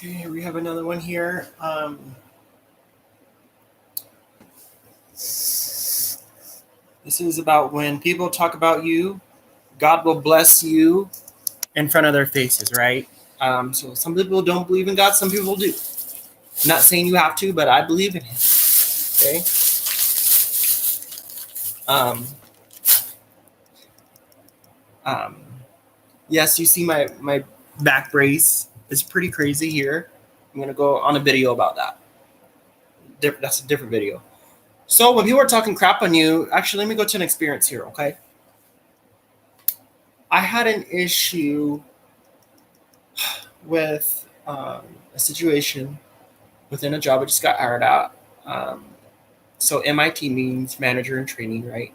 Okay, we have another one here. This is about when people talk about you, God will bless you in front of their faces, right? So some people don't believe in God, some people do. I'm not saying you have to, but I believe in Him. Okay. Um, um, yes, you see my back brace is pretty crazy here. I'm gonna go on a video about that. That's a different video. So when people are talking crap on you, actually, let me go to an experience here. Okay. I had an issue with a situation within a job I just got hired at. Um, so MIT means manager in training, right?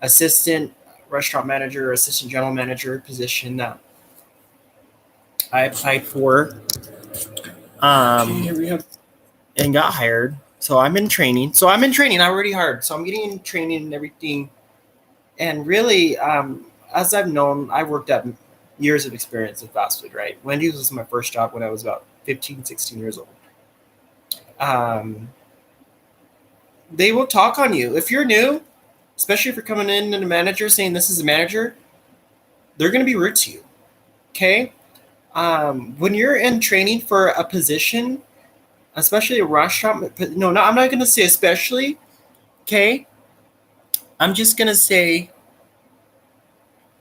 Assistant restaurant manager, assistant general manager position that I applied for and got hired. So I'm in training. I already hired. So I'm getting in training and everything. And really, as I've known, I worked at years of experience in fast food, right? Wendy's was my first job when I was about 15, 16 years old. They will talk on you. If you're new, especially if you're coming in and a manager saying this is a manager, they're going to be rude to you. Okay? When you're in training for a position, especially a restaurant, no, I'm not going to say especially. Okay? I'm just going to say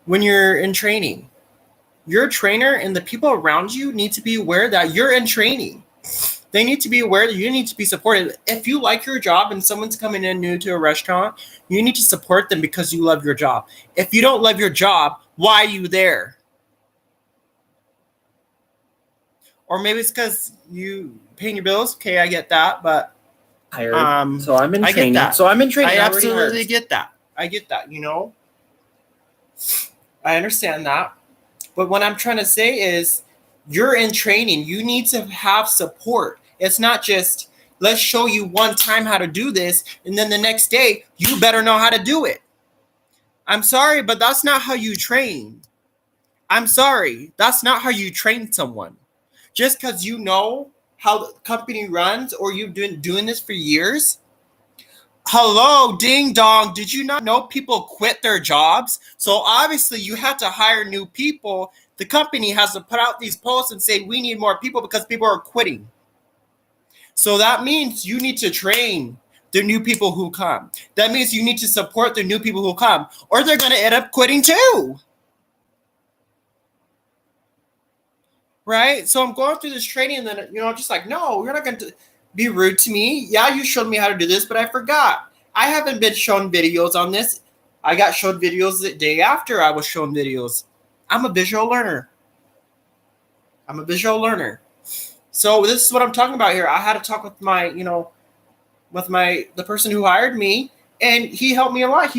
when you're in training, your trainer and the people around you need to be aware that you're in training. They need to be aware that you need to be supported. If you like your job and someone's coming in new to a restaurant, you need to support them because you love your job. If you don't love your job, why are you there? Or maybe it's because you paying your bills. Okay, I get that, but so I'm in training. I absolutely get that. I get that. I understand that. But what I'm trying to say is, you're in training. You need to have support. It's not just, let's show you one time how to do this, and then the next day, you better know how to do it. I'm sorry, but that's not how you train. I'm sorry. That's not how you train someone. Just because you know how the company runs or you've been doing this for years. Hello, ding dong. Did you not know people quit their jobs? So obviously you have to hire new people. The company has to put out these posts and say, we need more people because people are quitting. So that means you need to train the new people who come. That means you need to support the new people who come, or they're going to end up quitting too. Right? So I'm going through this training and then, just like, no, you're not going to be rude to me. Yeah, you showed me how to do this, but I forgot. I haven't been shown videos on this. I got showed videos the day after I was shown videos. I'm a visual learner. So this is what I'm talking about here. I had to talk with the person who hired me, and he helped me a lot.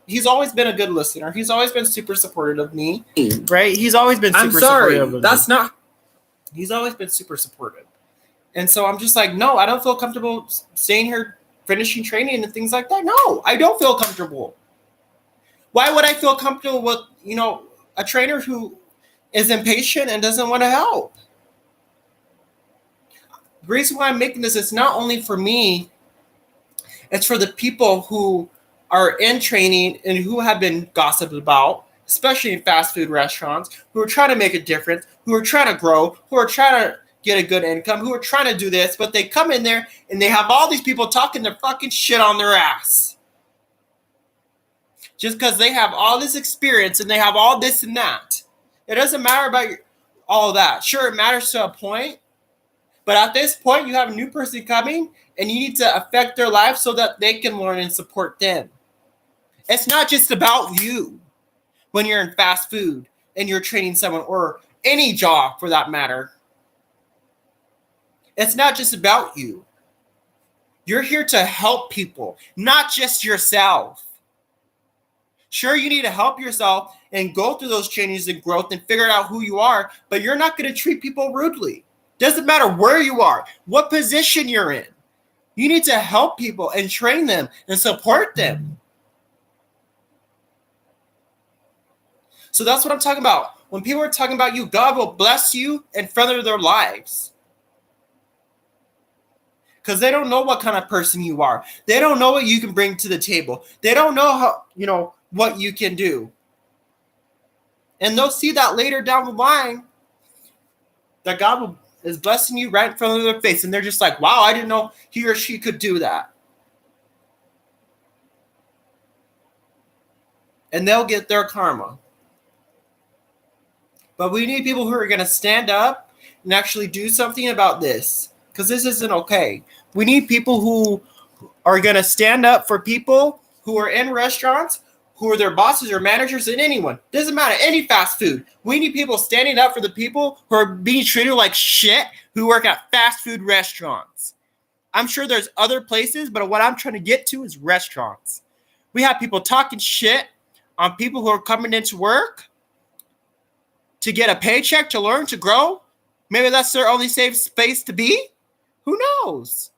He's always been a good listener. He's always been super supportive of me. Right? He's always been super supportive of me. He's always been super supportive. And so I'm just like, no, I don't feel comfortable staying here, finishing training and things like that. No, I don't feel comfortable. Why would I feel comfortable with, a trainer who is impatient and doesn't want to help? The reason why I'm making this is not only for me, it's for the people who are in training and who have been gossiped about, especially in fast food restaurants, who are trying to make a difference, who are trying to grow, who are trying to get a good income, who are trying to do this, but they come in there and they have all these people talking their fucking shit on their ass. Just because they have all this experience and they have all this and that. It doesn't matter about all that. Sure, it matters to a point, but at this point, you have a new person coming and you need to affect their life so that they can learn and support them. It's not just about you when you're in fast food and you're training someone, or any job for that matter. It's not just about you. You're here to help people, not just yourself. Sure, you need to help yourself and go through those changes and growth and figure out who you are, but you're not going to treat people rudely. Doesn't matter where you are, what position you're in. You need to help people and train them and support them. So that's what I'm talking about. When people are talking about you, God will bless you in front of their lives. because they don't know what kind of person you are. They don't know what you can bring to the table. They don't know how, what you can do. And they'll see that later down the line that God is blessing you right in front of their face. And they're just like, wow, I didn't know he or she could do that. And they'll get their karma. But we need people who are going to stand up and actually do something about this, because this isn't okay. We need people who are going to stand up for people who are in restaurants, who are their bosses or managers, and anyone. Doesn't matter, any fast food. We need people standing up for the people who are being treated like shit, who work at fast food restaurants. I'm sure there's other places, but what I'm trying to get to is restaurants. We have people talking shit on people who are coming into work to get a paycheck, to learn, to grow. Maybe that's their only safe space to be. Who knows?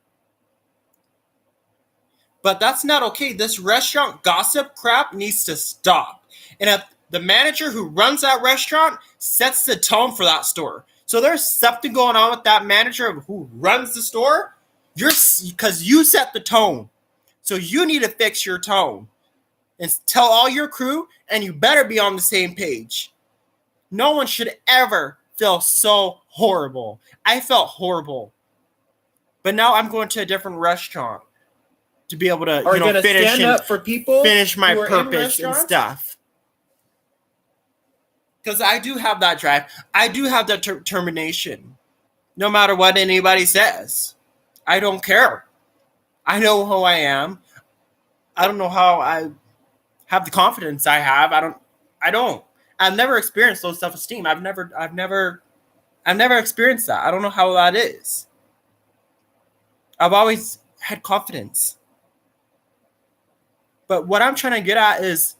But that's not okay. This restaurant gossip crap needs to stop. And if the manager who runs that restaurant sets the tone for that store, so there's something going on with that manager who runs the store, because you set the tone. So you need to fix your tone and tell all your crew, and you better be on the same page. No one should ever feel so horrible. I felt horrible. But now I'm going to a different restaurant to be able to, finish my purpose and stuff. Because I do have that drive. I do have that determination. No matter what anybody says. I don't care. I know who I am. I don't know how I have the confidence I have. I don't. I've never experienced low self-esteem. I've never experienced that. I don't know how that is. I've always had confidence. But what I'm trying to get at is,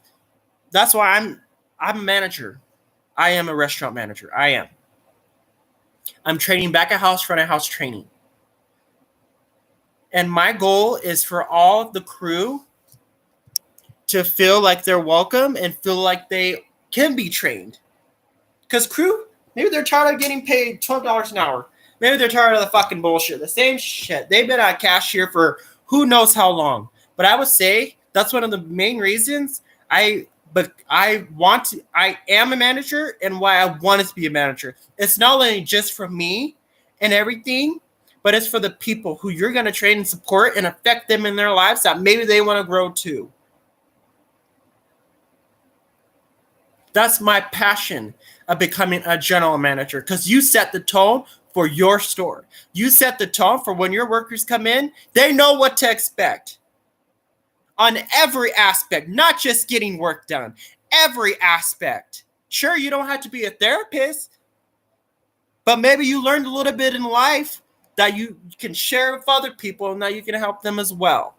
that's why I'm a manager. I am a restaurant manager. I am. I'm training back of house, front of house training. And my goal is for all of the crew to feel like they're welcome and feel like they can be trained. Because crew, maybe they're tired of getting paid $12 an hour. Maybe they're tired of the fucking bullshit. The same shit. They've been a cashier for who knows how long. But I would say that's one of the main reasons I am a manager, and why I wanted to be a manager. It's not only just for me and everything, but it's for the people who you're going to train and support and affect them in their lives that maybe they want to grow too. That's my passion of becoming a general manager, because you set the tone for your store. You set the tone for when your workers come in, they know what to expect. On every aspect, not just getting work done. Every aspect. Sure, you don't have to be a therapist, but maybe you learned a little bit in life that you can share with other people and that you can help them as well.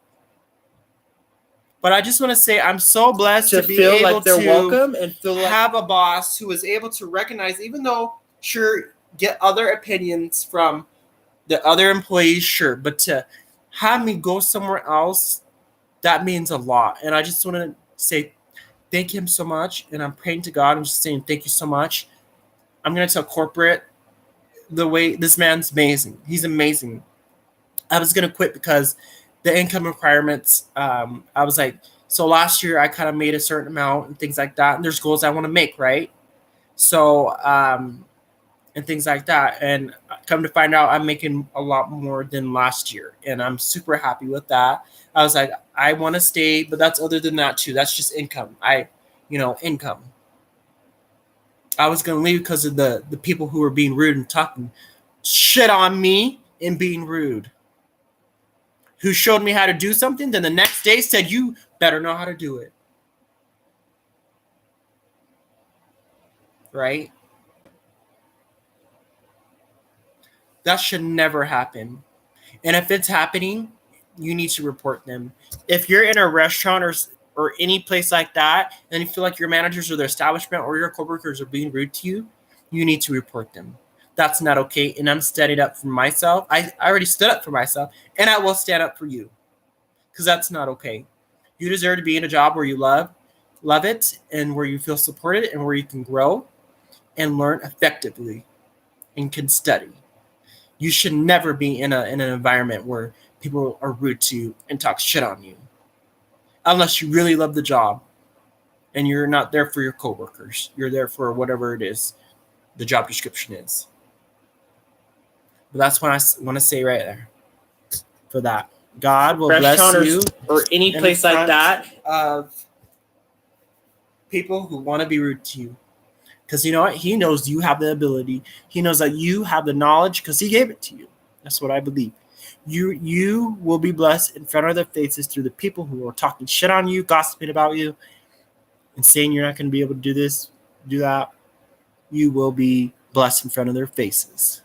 But I just want to say I'm so blessed to be able like they're welcome and feel like have a boss who is able to recognize, even though, sure, get other opinions from the other employees, sure, but to have me go somewhere else, that means a lot. And I just want to say thank him so much. And I'm praying to God. I'm just saying thank you so much. I'm going to tell corporate the way this man's amazing. He's amazing. I was going to quit because the income requirements, I was like, so last year I kind of made a certain amount and things like that. And there's goals I want to make, right? So, and things like that. And come to find out, I'm making a lot more than last year. And I'm super happy with that. I was like, I want to stay, but that's other than that too. That's just income. Income. I was going to leave because of the people who were being rude and talking shit on me and being rude. Who showed me how to do something, then the next day said, you better know how to do it. Right? That should never happen. And if it's happening, you need to report them. If you're in a restaurant or any place like that, and you feel like your managers or the establishment or your coworkers are being rude to you, you need to report them. That's not okay. And I'm standing up for myself. I already stood up for myself, and I will stand up for you, because that's not okay. You deserve to be in a job where you love it, and where you feel supported, and where you can grow and learn effectively and can study. You should never be in an environment where people are rude to you and talk shit on you. Unless you really love the job and you're not there for your coworkers. You're there for whatever it is the job description is. But that's what I want to say right there. For that. God will bless you. Or any place like that. Of people who want to be rude to you. Because you know what? He knows you have the ability. He knows that you have the knowledge because he gave it to you. That's what I believe. You will be blessed in front of their faces through the people who are talking shit on you, gossiping about you, and saying you're not going to be able to do this, do that. You will be blessed in front of their faces.